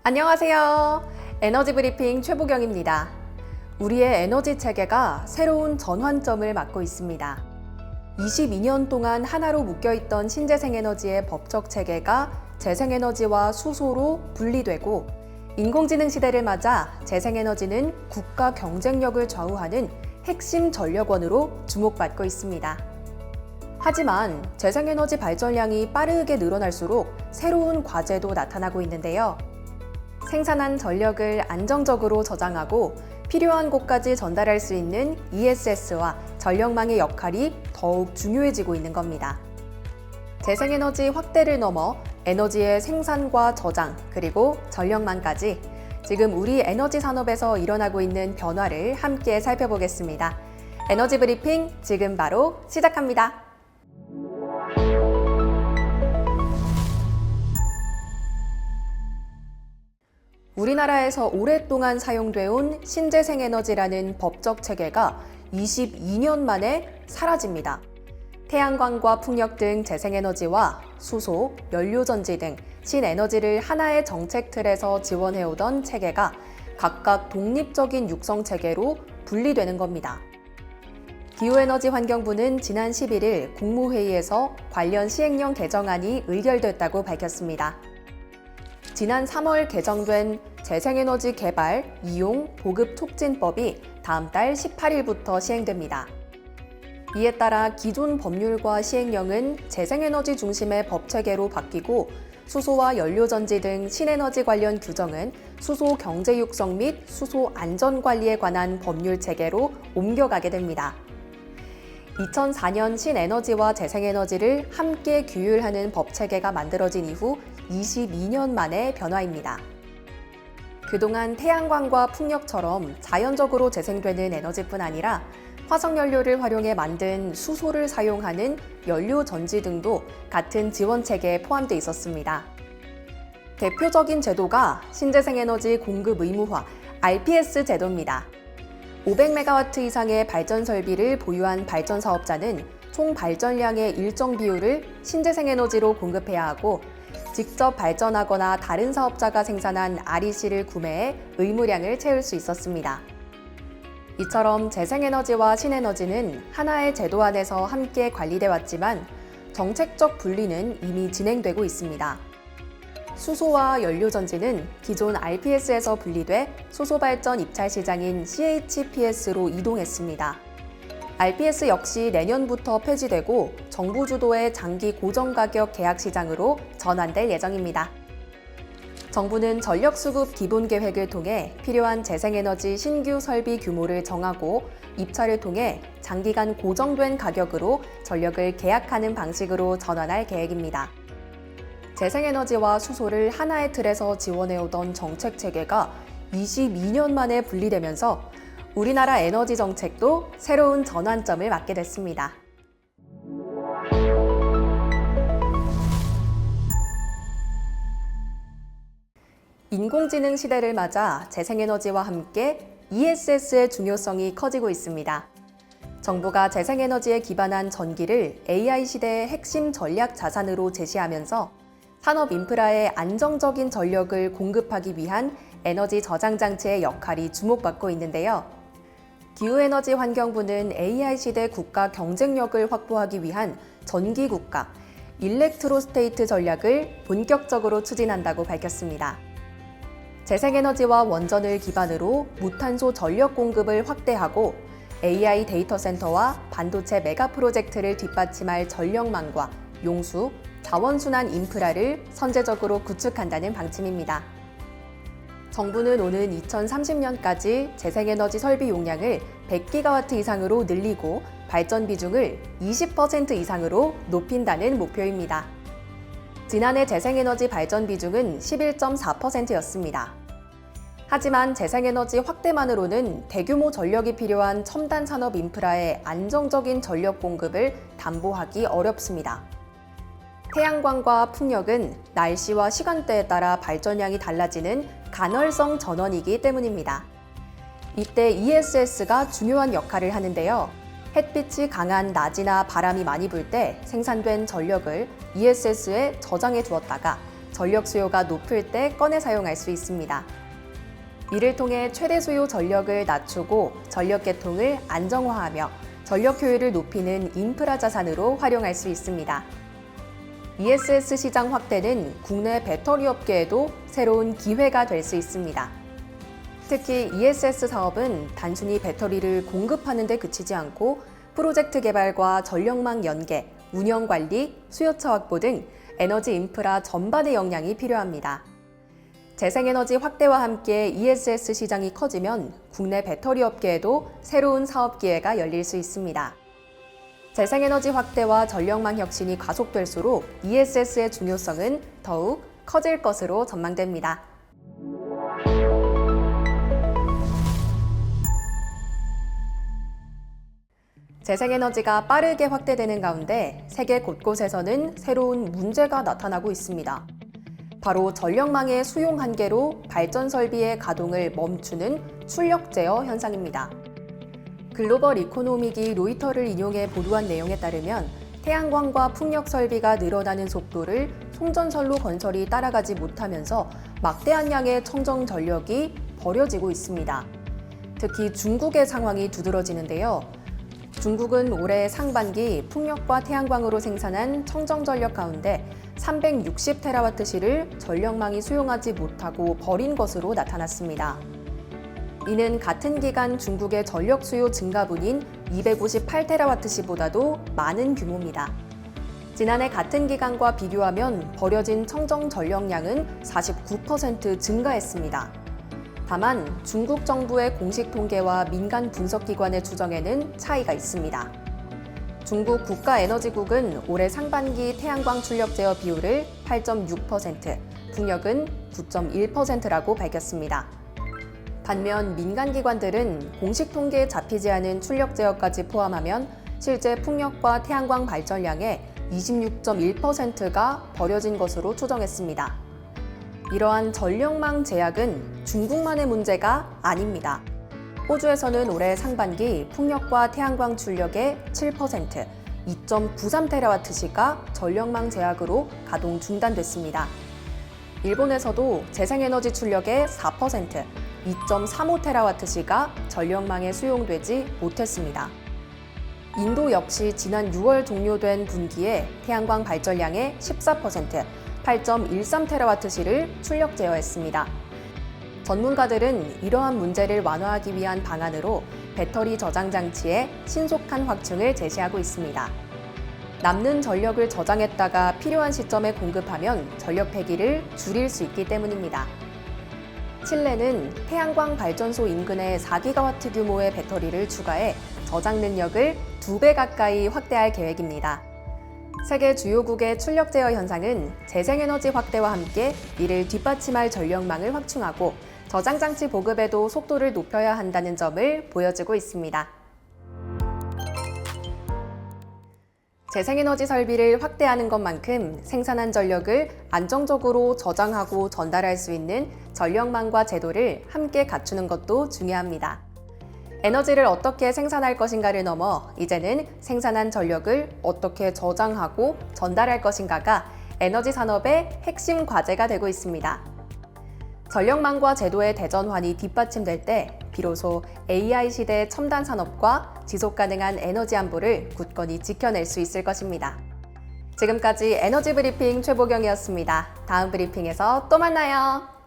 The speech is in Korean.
안녕하세요. 에너지 브리핑 최보경입니다. 우리의 에너지 체계가 새로운 전환점을 맞고 있습니다. 22년 동안 하나로 묶여있던 신재생에너지의 법적 체계가 재생에너지와 수소로 분리되고 인공지능 시대를 맞아 재생에너지는 국가 경쟁력을 좌우하는 핵심 전력원으로 주목받고 있습니다. 하지만 재생에너지 발전량이 빠르게 늘어날수록 새로운 과제도 나타나고 있는데요. 생산한 전력을 안정적으로 저장하고 필요한 곳까지 전달할 수 있는 ESS와 전력망의 역할이 더욱 중요해지고 있는 겁니다. 재생에너지 확대를 넘어 에너지의 생산과 저장, 그리고 전력망까지 지금 우리 에너지 산업에서 일어나고 있는 변화를 함께 살펴보겠습니다. 에너지 브리핑 지금 바로 시작합니다. 우리나라에서 오랫동안 사용돼 온 신재생에너지라는 법적 체계가 22년 만에 사라집니다. 태양광과 풍력 등 재생에너지와 수소, 연료전지 등 신에너지를 하나의 정책 틀에서 지원해오던 체계가 각각 독립적인 육성 체계로 분리되는 겁니다. 기후에너지환경부는 지난 11일 국무회의에서 관련 시행령 개정안이 의결됐다고 밝혔습니다. 지난 3월 개정된 재생에너지 개발, 이용, 보급 촉진법이 다음 달 18일부터 시행됩니다. 이에 따라 기존 법률과 시행령은 재생에너지 중심의 법체계로 바뀌고 수소와 연료전지 등 신에너지 관련 규정은 수소 경제 육성 및 수소 안전 관리에 관한 법률 체계로 옮겨가게 됩니다. 2004년 신에너지와 재생에너지를 함께 규율하는 법체계가 만들어진 이후 22년 만의 변화입니다. 그동안 태양광과 풍력처럼 자연적으로 재생되는 에너지뿐 아니라 화석연료를 활용해 만든 수소를 사용하는 연료전지 등도 같은 지원체계에 포함되어 있었습니다. 대표적인 제도가 신재생에너지 공급 의무화 RPS 제도입니다. 500메가와트 이상의 발전 설비를 보유한 발전 사업자는 총 발전량의 일정 비율을 신재생에너지로 공급해야 하고 직접 발전하거나 다른 사업자가 생산한 REC를 구매해 의무량을 채울 수 있었습니다. 이처럼 재생에너지와 신에너지는 하나의 제도 안에서 함께 관리돼 왔지만 정책적 분리는 이미 진행되고 있습니다. 수소와 연료전지는 기존 RPS에서 분리돼 수소발전 입찰 시장인 CHPS로 이동했습니다. RPS 역시 내년부터 폐지되고 정부 주도의 장기 고정가격 계약 시장으로 전환될 예정입니다. 정부는 전력수급 기본계획을 통해 필요한 재생에너지 신규 설비 규모를 정하고 입찰을 통해 장기간 고정된 가격으로 전력을 계약하는 방식으로 전환할 계획입니다. 재생에너지와 수소를 하나의 틀에서 지원해오던 정책체계가 22년 만에 분리되면서 우리나라 에너지 정책도 새로운 전환점을 맞게 됐습니다. 인공지능 시대를 맞아 재생에너지와 함께 ESS의 중요성이 커지고 있습니다. 정부가 재생에너지에 기반한 전기를 AI 시대의 핵심 전략 자산으로 제시하면서 산업 인프라에 안정적인 전력을 공급하기 위한 에너지 저장 장치의 역할이 주목받고 있는데요. 기후에너지환경부는 AI 시대 국가 경쟁력을 확보하기 위한 전기국가, 일렉트로스테이트 전략을 본격적으로 추진한다고 밝혔습니다. 재생에너지와 원전을 기반으로 무탄소 전력 공급을 확대하고 AI 데이터 센터와 반도체 메가 프로젝트를 뒷받침할 전력망과 용수, 자원순환 인프라를 선제적으로 구축한다는 방침입니다. 정부는 오는 2030년까지 재생에너지 설비 용량을 100기가와트 이상으로 늘리고 발전 비중을 20% 이상으로 높인다는 목표입니다. 지난해 재생에너지 발전 비중은 11.4%였습니다. 하지만 재생에너지 확대만으로는 대규모 전력이 필요한 첨단 산업 인프라의 안정적인 전력 공급을 담보하기 어렵습니다. 태양광과 풍력은 날씨와 시간대에 따라 발전량이 달라지는 간헐성 전원이기 때문입니다. 이때 ESS가 중요한 역할을 하는데요. 햇빛이 강한 낮이나 바람이 많이 불 때 생산된 전력을 ESS에 저장해 두었다가 전력 수요가 높을 때 꺼내 사용할 수 있습니다. 이를 통해 최대 수요 전력을 낮추고 전력 계통을 안정화하며 전력 효율을 높이는 인프라 자산으로 활용할 수 있습니다. ESS 시장 확대는 국내 배터리 업계에도 새로운 기회가 될 수 있습니다. 특히 ESS 사업은 단순히 배터리를 공급하는 데 그치지 않고 프로젝트 개발과 전력망 연계, 운영 관리, 수요처 확보 등 에너지 인프라 전반의 역량이 필요합니다. 재생에너지 확대와 함께 ESS 시장이 커지면 국내 배터리 업계에도 새로운 사업 기회가 열릴 수 있습니다. 재생에너지 확대와 전력망 혁신이 가속될수록 ESS의 중요성은 더욱 커질 것으로 전망됩니다. 재생에너지가 빠르게 확대되는 가운데 세계 곳곳에서는 새로운 문제가 나타나고 있습니다. 바로 전력망의 수용 한계로 발전 설비의 가동을 멈추는 출력 제어 현상입니다. 글로벌 이코노믹이 로이터를 인용해 보도한 내용에 따르면 태양광과 풍력 설비가 늘어나는 속도를 송전선로 건설이 따라가지 못하면서 막대한 양의 청정 전력이 버려지고 있습니다. 특히 중국의 상황이 두드러지는데요. 중국은 올해 상반기 풍력과 태양광으로 생산한 청정 전력 가운데 360테라와트시를 전력망이 수용하지 못하고 버린 것으로 나타났습니다. 이는 같은 기간 중국의 전력 수요 증가분인 258테라와트시보다도 많은 규모입니다. 지난해 같은 기간과 비교하면 버려진 청정 전력량은 49% 증가했습니다. 다만 중국 정부의 공식 통계와 민간 분석기관의 추정에는 차이가 있습니다. 중국 국가에너지국은 올해 상반기 태양광 출력 제어 비율을 8.6%, 풍력은 9.1%라고 밝혔습니다. 반면 민간 기관들은 공식 통계에 잡히지 않은 출력 제어까지 포함하면 실제 풍력과 태양광 발전량의 26.1%가 버려진 것으로 추정했습니다. 이러한 전력망 제약은 중국만의 문제가 아닙니다. 호주에서는 올해 상반기 풍력과 태양광 출력의 7%, 2.93테라와트시가 전력망 제약으로 가동 중단됐습니다. 일본에서도 재생에너지 출력의 4%, 2.35테라와트시가 전력망에 수용되지 못했습니다. 인도 역시 지난 6월 종료된 분기에 태양광 발전량의 14%, 8.13테라와트시를 출력 제어했습니다. 전문가들은 이러한 문제를 완화하기 위한 방안으로 배터리 저장 장치의 신속한 확충을 제시하고 있습니다. 남는 전력을 저장했다가 필요한 시점에 공급하면 전력 폐기를 줄일 수 있기 때문입니다. 칠레는 태양광 발전소 인근에 4기가와트 규모의 배터리를 추가해 저장 능력을 2배 가까이 확대할 계획입니다. 세계 주요국의 출력 제어 현상은 재생에너지 확대와 함께 이를 뒷받침할 전력망을 확충하고 저장장치 보급에도 속도를 높여야 한다는 점을 보여주고 있습니다. 재생에너지 설비를 확대하는 것만큼 생산한 전력을 안정적으로 저장하고 전달할 수 있는 전력망과 제도를 함께 갖추는 것도 중요합니다. 에너지를 어떻게 생산할 것인가를 넘어 이제는 생산한 전력을 어떻게 저장하고 전달할 것인가가 에너지 산업의 핵심 과제가 되고 있습니다. 전력망과 제도의 대전환이 뒷받침될 때 비로소 AI 시대의 첨단 산업과 지속 가능한 에너지 안보를 굳건히 지켜낼 수 있을 것입니다. 지금까지 에너지 브리핑 최보경이었습니다. 다음 브리핑에서 또 만나요.